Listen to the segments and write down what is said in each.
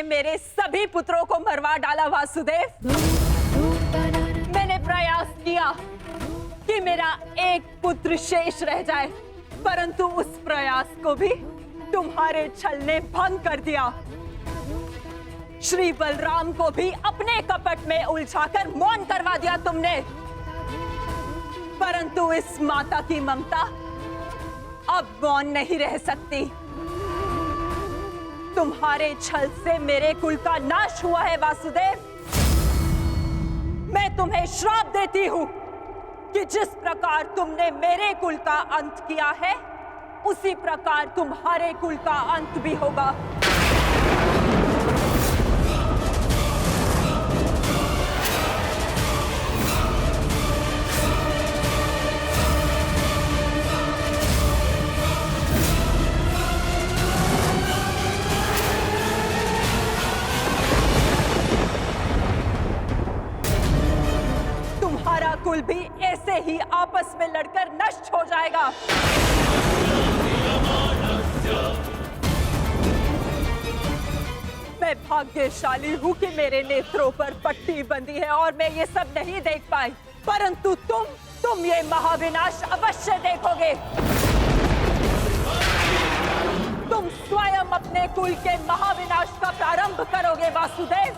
से मेरे सभी पुत्रों को मरवा डाला वासुदेव। मैंने प्रयास किया कि मेरा एक पुत्र शेष रह जाए, परंतु उस प्रयास को भी तुम्हारे छल ने भंग कर दिया। श्री बलराम को भी अपने कपट में उलझाकर मौन करवा दिया तुमने, परंतु इस माता की ममता अब मौन नहीं रह सकती। तुम्हारे छल से मेरे कुल का नाश हुआ है वासुदेव। मैं तुम्हें श्राप देती हूं कि जिस प्रकार तुमने मेरे कुल का अंत किया है, उसी प्रकार तुम्हारे कुल का अंत भी होगा। तुम्हारा कुल भी ऐसे ही आपस में लड़कर नष्ट हो जाएगा। मैं भाग्यशाली हूँ कि मेरे नेत्रों पर पट्टी बंधी है और मैं ये सब नहीं देख पाई, परंतु तुम ये महाविनाश अवश्य देखोगे। तुम स्वयं अपने कुल के महाविनाश का प्रारंभ करोगे वासुदेव।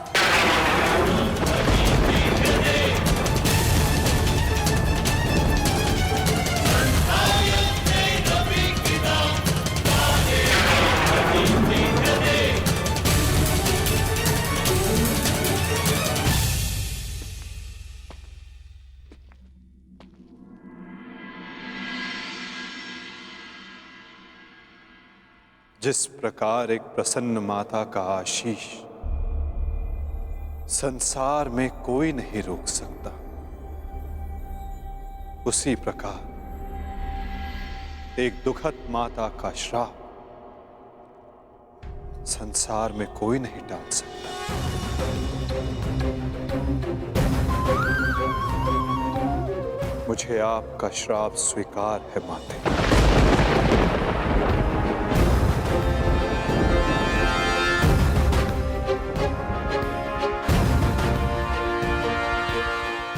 जिस प्रकार एक प्रसन्न माता का आशीष संसार में कोई नहीं रोक सकता, उसी प्रकार एक दुखद माता का श्राप संसार में कोई नहीं टाल सकता। मुझे आपका श्राप स्वीकार है माते।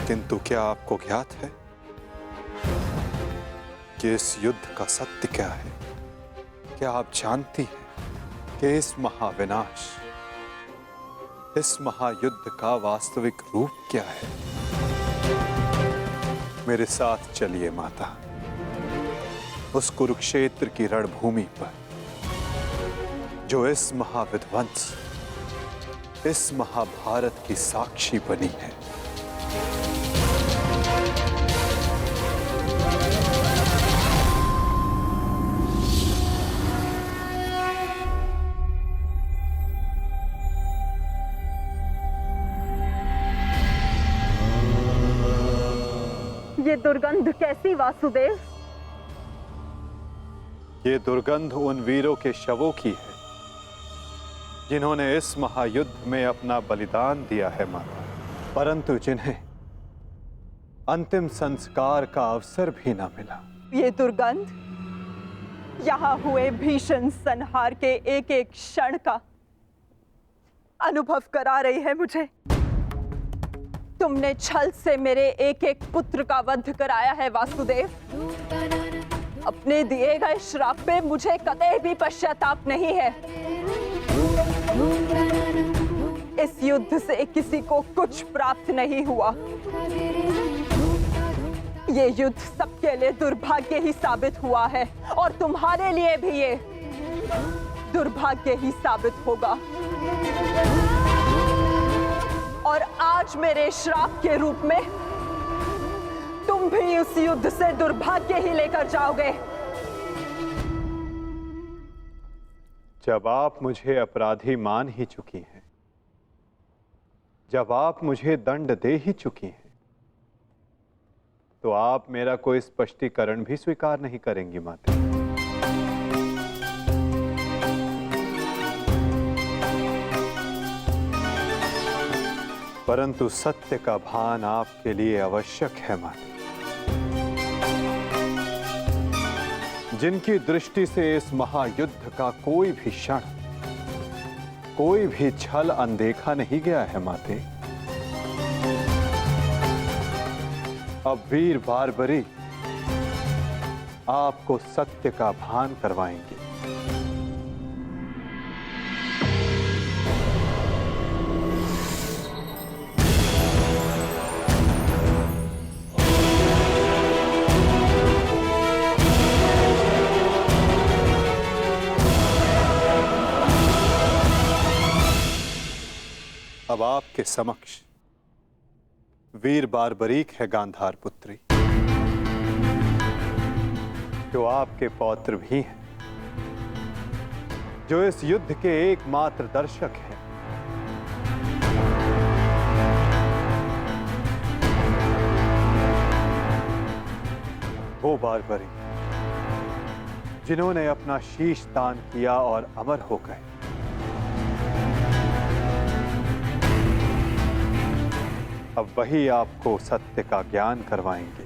किंतु क्या आपको ज्ञात है कि इस युद्ध का सत्य क्या है? क्या आप जानती हैं कि इस महाविनाश, इस महायुद्ध का वास्तविक रूप क्या है? मेरे साथ चलिए माता, उस कुरुक्षेत्र की रणभूमि पर जो इस महाविध्वंस, इस महाभारत की साक्षी बनी है। ये दुर्गंध कैसी वासुदेव? ये दुर्गंध उन वीरों के शवों की है जिन्होंने इस महायुद्ध में अपना बलिदान दिया है माता, परंतु जिन्हें अंतिम संस्कार का अवसर भी न मिला। ये दुर्गंध यहाँ हुए भीषण संहार के एक एक क्षण का अनुभव करा रही है मुझे। तुमने छल से मेरे एक एक पुत्र का वध कराया है वासुदेव। अपने दिए गए श्राप पे मुझे कतई भी पश्चाताप नहीं है। इस युद्ध से किसी को कुछ प्राप्त नहीं हुआ। ये युद्ध सबके लिए दुर्भाग्य ही साबित हुआ है और तुम्हारे लिए भी ये दुर्भाग्य ही साबित होगा। और आज मेरे श्राप के रूप में तुम भी उस युद्ध से दुर्भाग्य ही लेकर जाओगे। जब आप मुझे अपराधी मान ही चुकी हैं, जब आप मुझे दंड दे ही चुकी हैं, तो आप मेरा कोई स्पष्टीकरण भी स्वीकार नहीं करेंगी माता। परंतु सत्य का भान आपके लिए आवश्यक है माता। जिनकी दृष्टि से इस महायुद्ध का कोई भी क्षण कोई भी छल अनदेखा नहीं गया है माते। अब वीर बार्बरी आपको सत्य का भान करवाएंगे। अब आपके समक्ष वीर बार्बरीक है गांधार पुत्री, जो आपके पौत्र भी हैं, जो इस युद्ध के एकमात्र दर्शक हैं। वो बार्बरी जिन्होंने अपना शीश दान किया और अमर हो गए। अब वही आपको सत्य का ज्ञान करवाएंगे।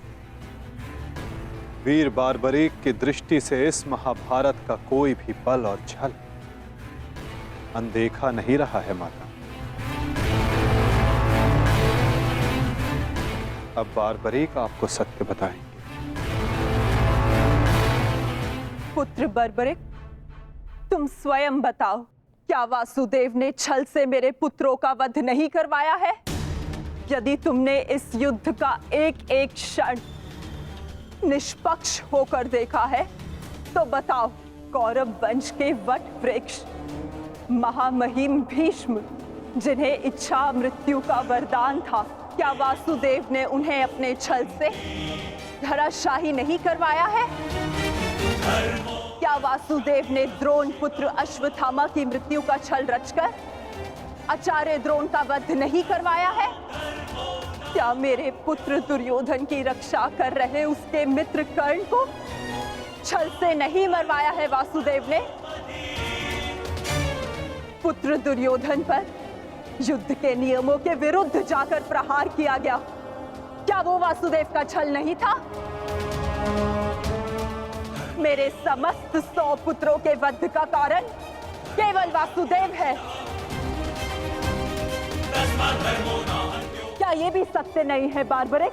वीर बार्बरीक की दृष्टि से इस महाभारत का कोई भी बल और छल अनदेखा नहीं रहा है माता। अब बार्बरीक आपको सत्य बताएंगे। पुत्र बर्बरिक, तुम स्वयं बताओ, क्या वासुदेव ने छल से मेरे पुत्रों का वध नहीं करवाया है? यदि तुमने इस युद्ध का एक एक क्षण निष्पक्ष होकर देखा है, तो बताओ, कौरव वंश के वट वृक्ष महामहिम भीष्म, जिन्हें इच्छा मृत्यु का वरदान था, क्या वासुदेव ने उन्हें अपने छल से धराशाही नहीं करवाया है? क्या वासुदेव ने द्रोण पुत्र अश्वत्थामा की मृत्यु का छल रचकर आचार्य द्रोण का वध नहीं करवाया है? क्या मेरे पुत्र दुर्योधन की रक्षा कर रहे उसके मित्र कर्ण को छल से नहीं मरवाया है वासुदेव ने? पुत्र दुर्योधन पर युद्ध के नियमों के विरुद्ध जाकर प्रहार किया गया, क्या वो वासुदेव का छल नहीं था? मेरे समस्त 100 पुत्रों के वध का कारण केवल वासुदेव है। क्या ये भी सत्य नहीं है बार्बरिक?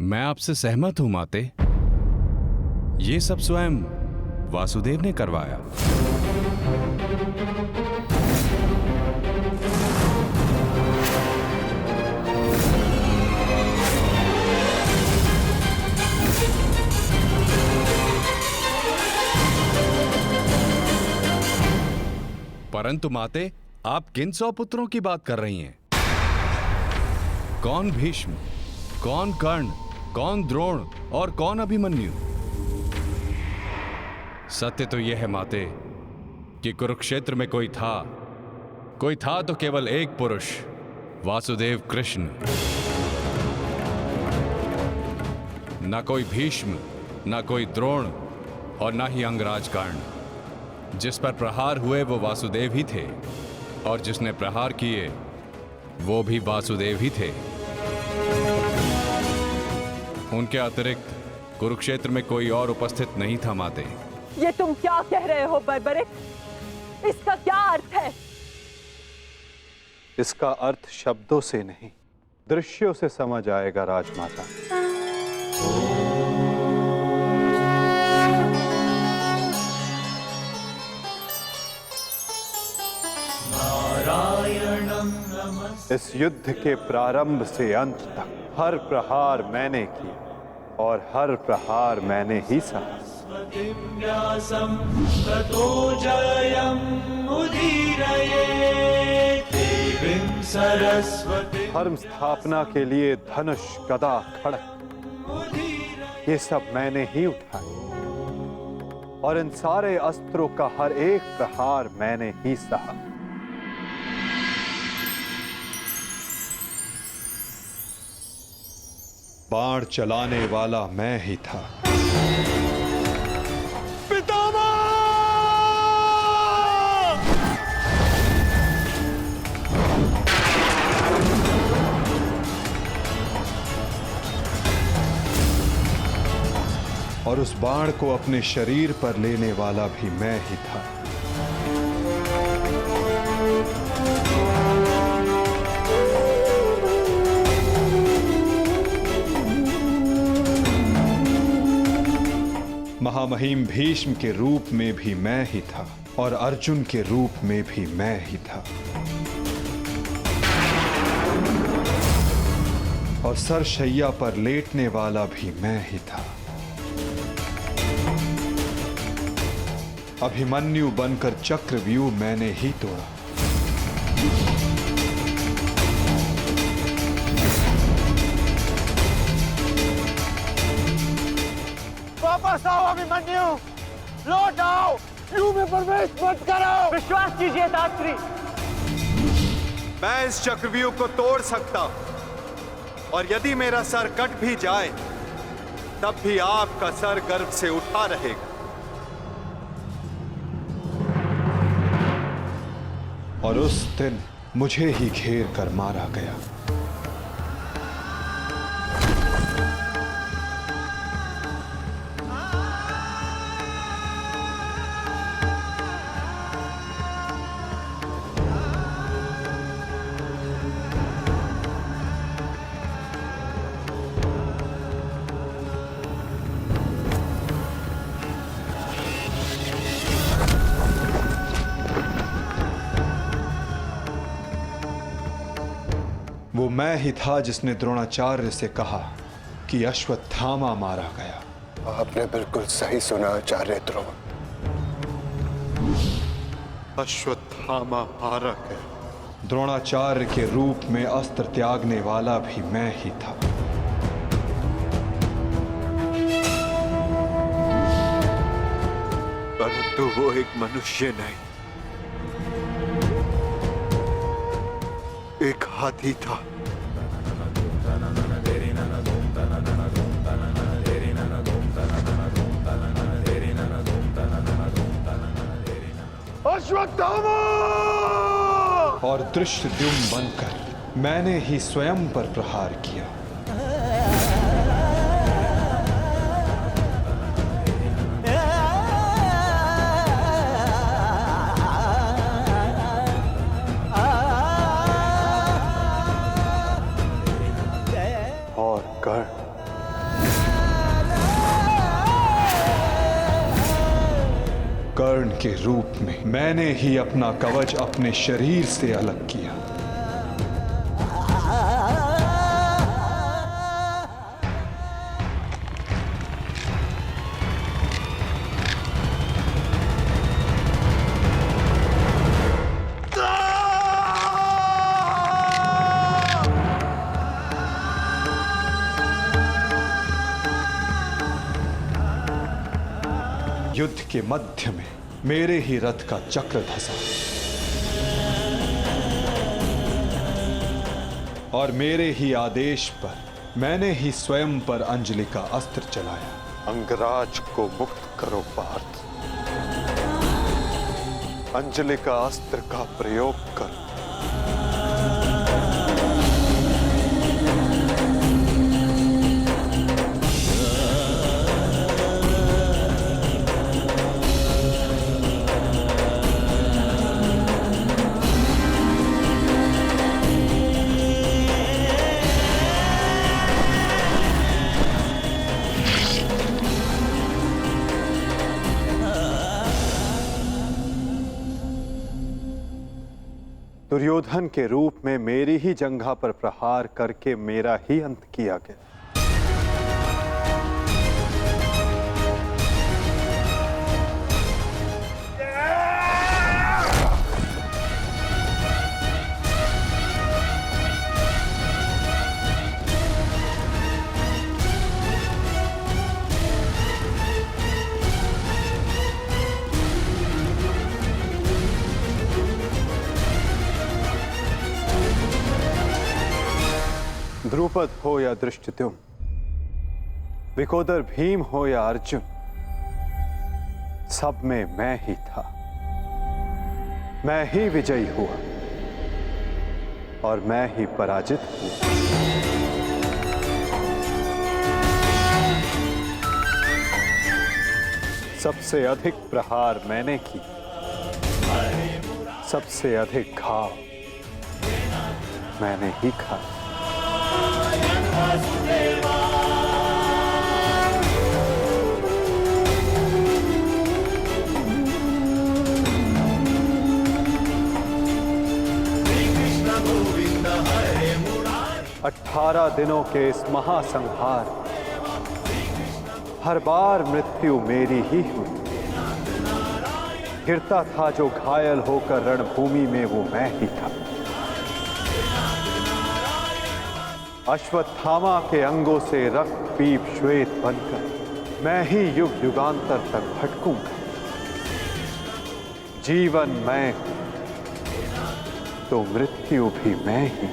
मैं आपसे सहमत हूं माते। ये सब स्वयं वासुदेव ने करवाया। परंतु माते, आप किन 100 पुत्रों की बात कर रही हैं? कौन भीष्म, कौन कर्ण, कौन द्रोण और कौन अभिमन्यु? सत्य तो यह है माते कि कुरुक्षेत्र में कोई था तो केवल एक पुरुष, वासुदेव कृष्ण। न कोई भीष्म, न कोई द्रोण और न ही अंगराज कर्ण। जिस पर प्रहार हुए वो वासुदेव ही थे, और जिसने प्रहार किए वो भी वासुदेव ही थे। उनके अतिरिक्त कुरुक्षेत्र में कोई और उपस्थित नहीं था माते। ये तुम क्या कह रहे हो बर्बरिक? इसका क्या अर्थ है? इसका अर्थ शब्दों से नहीं, दृश्यों से समझ आएगा राजमाता। इस युद्ध के प्रारंभ से अंत तक हर प्रहार मैंने किया और हर प्रहार मैंने ही सहा। धर्म स्थापना के लिए धनुष, गदा, खड्ग, ये सब मैंने ही उठाए और इन सारे अस्त्रों का हर एक प्रहार मैंने ही सहा। बाण चलाने वाला मैं ही था। पितामह! उस बाण को अपने शरीर पर लेने वाला भी मैं ही था। महामहिम भीष्म के रूप में भी मैं ही था और अर्जुन के रूप में भी मैं ही था। और सरशैया पर लेटने वाला भी मैं ही था। अभिमन्यु बनकर चक्रव्यूह मैंने ही तोड़ा। वापस आओ अभिमन्यु, लौट आओ, व्यूह में प्रवेश मत करो। विश्वास कीजिए दात्री, मैं इस चक्रव्यूह को तोड़ सकता हूं, और यदि मेरा सर कट भी जाए तब भी आपका सर गर्व से उठा रहेगा। और उस दिन मुझे ही घेर कर मारा गया। वो मैं ही था जिसने द्रोणाचार्य से कहा कि अश्वत्थामा मारा गया। आपने बिल्कुल सही सुना आचार्य द्रोण। अश्वत्थामा मारा गया। द्रोणाचार्य के रूप में अस्त्र त्यागने वाला भी मैं ही था। परंतु वो एक मनुष्य नहीं, एक हाथी था। अश्वत्थामा! और धृष्टद्युम्न बनकर मैंने ही स्वयं पर प्रहार किया। और कर्ण के रूप में मैंने ही अपना कवच अपने शरीर से अलग किया। युद्ध के मध्य में मेरे ही रथ का चक्र धंसा और मेरे ही आदेश पर मैंने ही स्वयं पर अंजलि का अस्त्र चलाया। अंगराज को मुक्त करो पार्थ, अंजलि का अस्त्र का प्रयोग करो। दुर्योधन के रूप में मेरी ही जंघा पर प्रहार करके मेरा ही अंत किया गया। द्रुपद हो या धृष्टद्युम्न, विकोदर भीम हो या अर्जुन, सब में मैं ही था। मैं ही विजयी हुआ और मैं ही पराजित हुआ। सबसे अधिक प्रहार मैंने की, सबसे अधिक घाव मैंने ही खाया। अठारह दिनों के इस महासंहार हर बार मृत्यु मेरी ही हुई। गिरता था जो घायल होकर रणभूमि में, वो मैं ही था। अश्वत्थामा के अंगों से रक्त पीप श्वेत बनकर मैं ही युग युगांतर तक भटकूंगा। जीवन मैं तो मृत्यु भी मैं ही।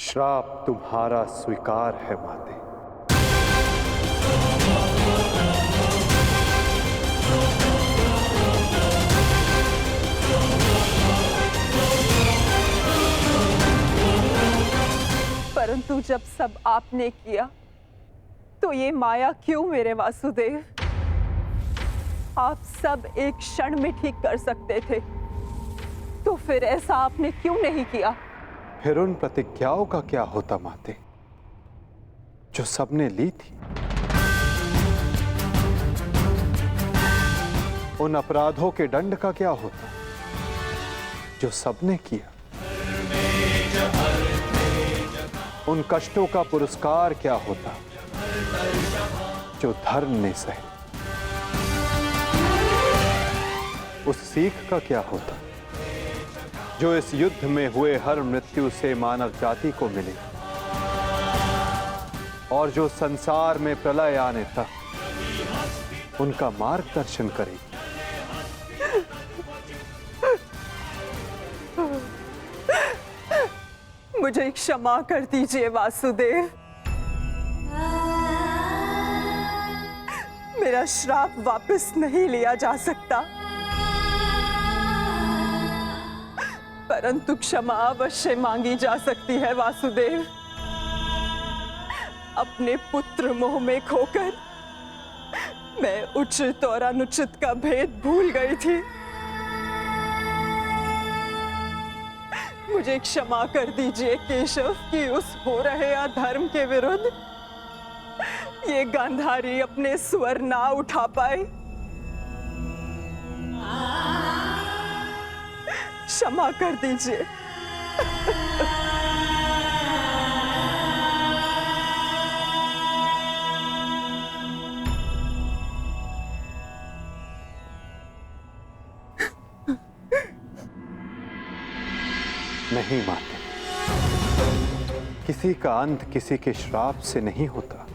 श्राप तुम्हारा स्वीकार है माते। परंतु जब सब आपने किया तो ये माया क्यों मेरे वासुदेव? आप सब एक क्षण में ठीक कर सकते थे, तो फिर ऐसा आपने क्यों नहीं किया? फिर उन प्रतिज्ञाओं का क्या होता माते, जो सबने ली थी? उन अपराधों के दंड का क्या होता, जो सबने किया? उन कष्टों का पुरस्कार क्या होता, जो धर्म ने सहे? उस सीख का क्या होता, जो इस युद्ध में हुए हर मृत्यु से मानव जाति को मिले और जो संसार में प्रलय आने तक उनका मार्गदर्शन करेगी? मुझे क्षमा कर दीजिए वासुदेव। मेरा श्राप वापस नहीं लिया जा सकता, परंतु क्षमा अवश्य मांगी जा सकती है वासुदेव। अपने पुत्र मोह में खोकर मैं उचित और अनुचित का भेद भूल गई थी। मुझे क्षमा कर दीजिए केशव कि उस हो रहे अधर्म के विरुद्ध ये गांधारी अपने स्वर ना उठा पाए। क्षमा कर दीजिए। नहीं माते, किसी का अंत किसी के श्राप से नहीं होता।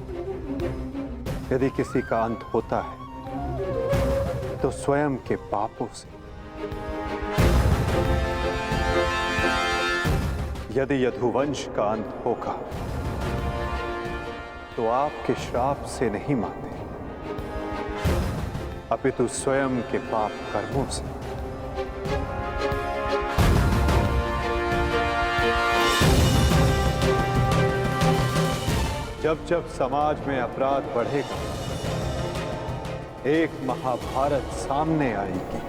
यदि किसी का अंत होता है तो स्वयं के पापों से। यदि यदुवंश का अंत होगा तो आपके श्राप से नहीं माते, अपितु स्वयं के पाप कर्मों से। जब जब समाज में अपराध बढ़ेगा, एक महाभारत सामने आएगी।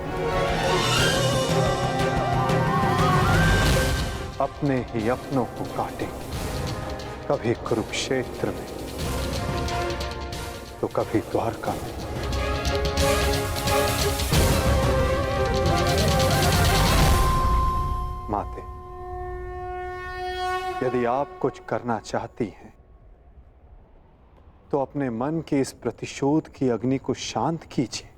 अपने ही अपनों को काटेंगे, कभी कुरुक्षेत्र में तो कभी द्वारका में। माते, यदि आप कुछ करना चाहती हैं तो अपने मन की इस प्रतिशोध की अग्नि को शांत कीजिए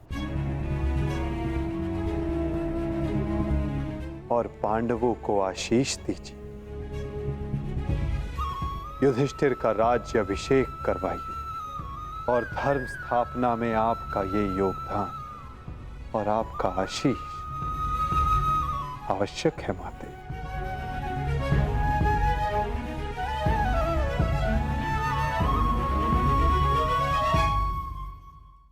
और पांडवों को आशीष दीजिए। युधिष्ठिर का राज्य अभिषेक करवाइए और धर्म स्थापना में आपका ये योगदान और आपका आशीष आवश्यक है माते।